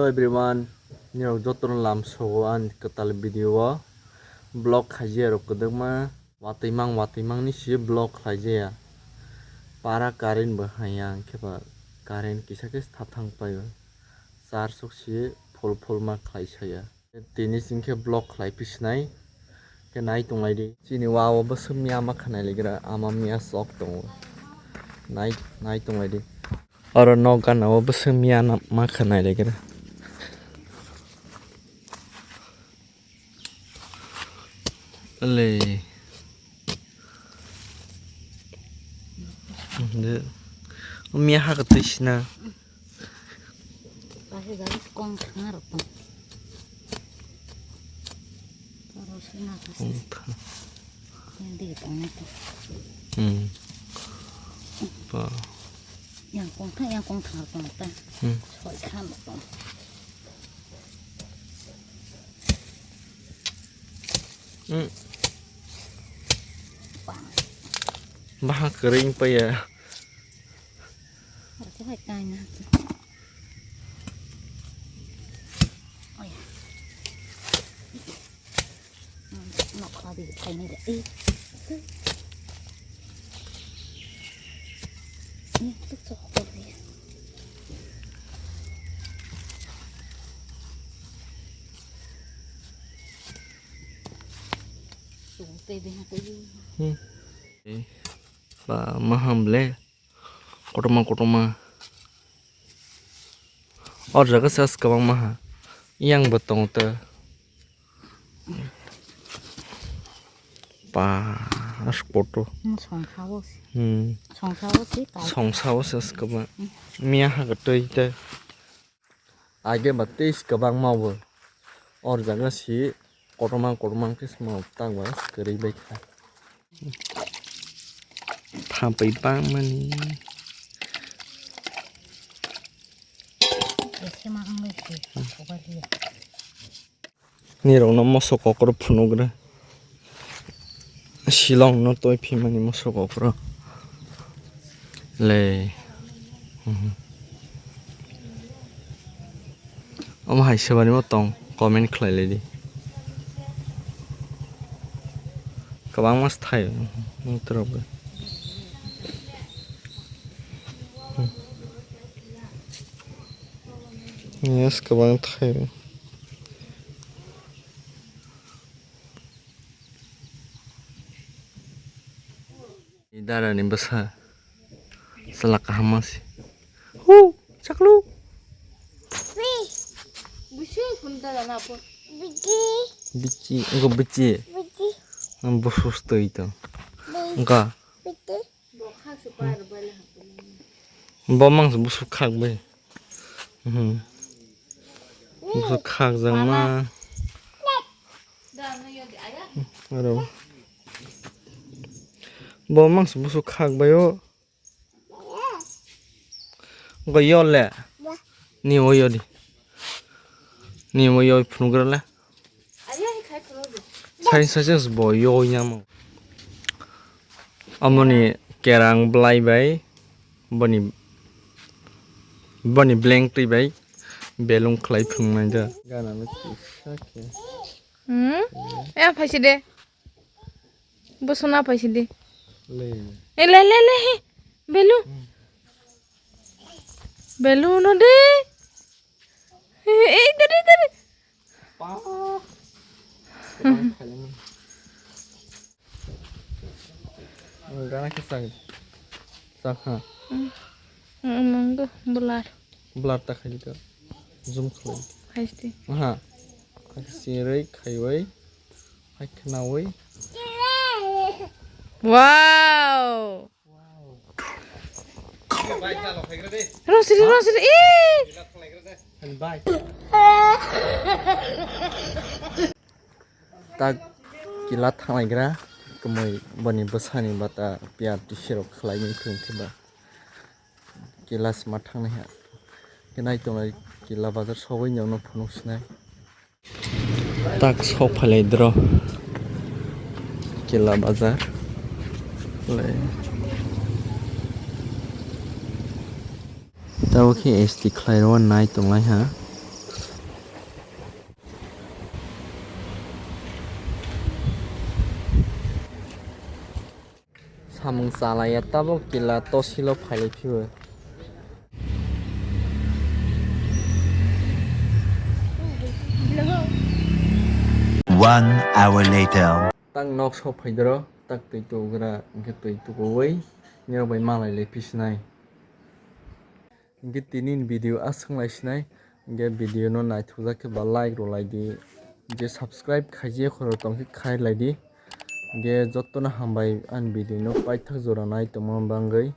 Hello everyone, nirok jotono lamso an katal video blog khaje rok kodakma watimang ni si blog khaje para current ba hayang kheba current kisa ke thathang payo char sok si phol ma khlaisaya tini singkhe blog khlai pisnai ke nai tonglai di chini wawo ba semya ma khanai legra ama mia sok tong nai tonglai di aro no gana ba semya ma khanai legra le mia ha ka tishna Pasti garis kong ngarep. Terus kenapa sih? Yang di depan itu. Apa? Yang kong thar kong ta. Soi kan kong. Bah kering pa ya. Harus phải cay nè. Ôi. Nó khó bị thay này để đi. Nè, tức cho khó đi. Xuống tê về cái gì? Ba maham le. Kotoma और जगह से कबांग महा yang betong te pa as foto songsawo se skaba mia ha ga toi te आगे बत्ते इस कबांग मावो और जगह से कोटमा के स्माउ तांग वास करी बैठा था पै पांग money nirong no mosok okro phunugra silong no toy phimani mosok okro le om hai sebani motong comment khlai le di kabang mas thai mutrok yes kabang thai idara ni besar selaka hamas caklu Busu punta dana po. bici enggak bici busus tuh itu enggak bomang busuk khak bay busuk khak jang ma aduh bomang busuk khak bayo enggak yol le ni oyo di ni oyo phunugra le sai saja boyo nyamo amoni kerang blai bay bani blank tri bay belung khlai phungmai da gana me sake ya phaisi de bosona phaisi de le le belu no de ei de pa gana ke sak ha mangga blar ta khai ka zoom khlai phaisi ha sirai khaiwai hai khnawai wow Rosiri bye tak kila thanaigra kemoi bani basani bata piar t-shirt khlai ni khba kila smart thangna ha kenai tonai kila bazar sawai nyawno phunuk snai tak sok phalai dro kila bazar le tao khi SD khlai ro nai tonglai ha samung chalaya tabo kila tosilo phailaiphio. 1 hour later. Tang nok so phaidro tak tui tugra ge tui tuwei nero bai malai lepisnai. Ge tinin video asnglai snai ge video no naithujak ke ba like ro laidi je subscribe khaije khoro tongki khai laidi ge jottona hambai an video no paithak jora nai tongmon bangai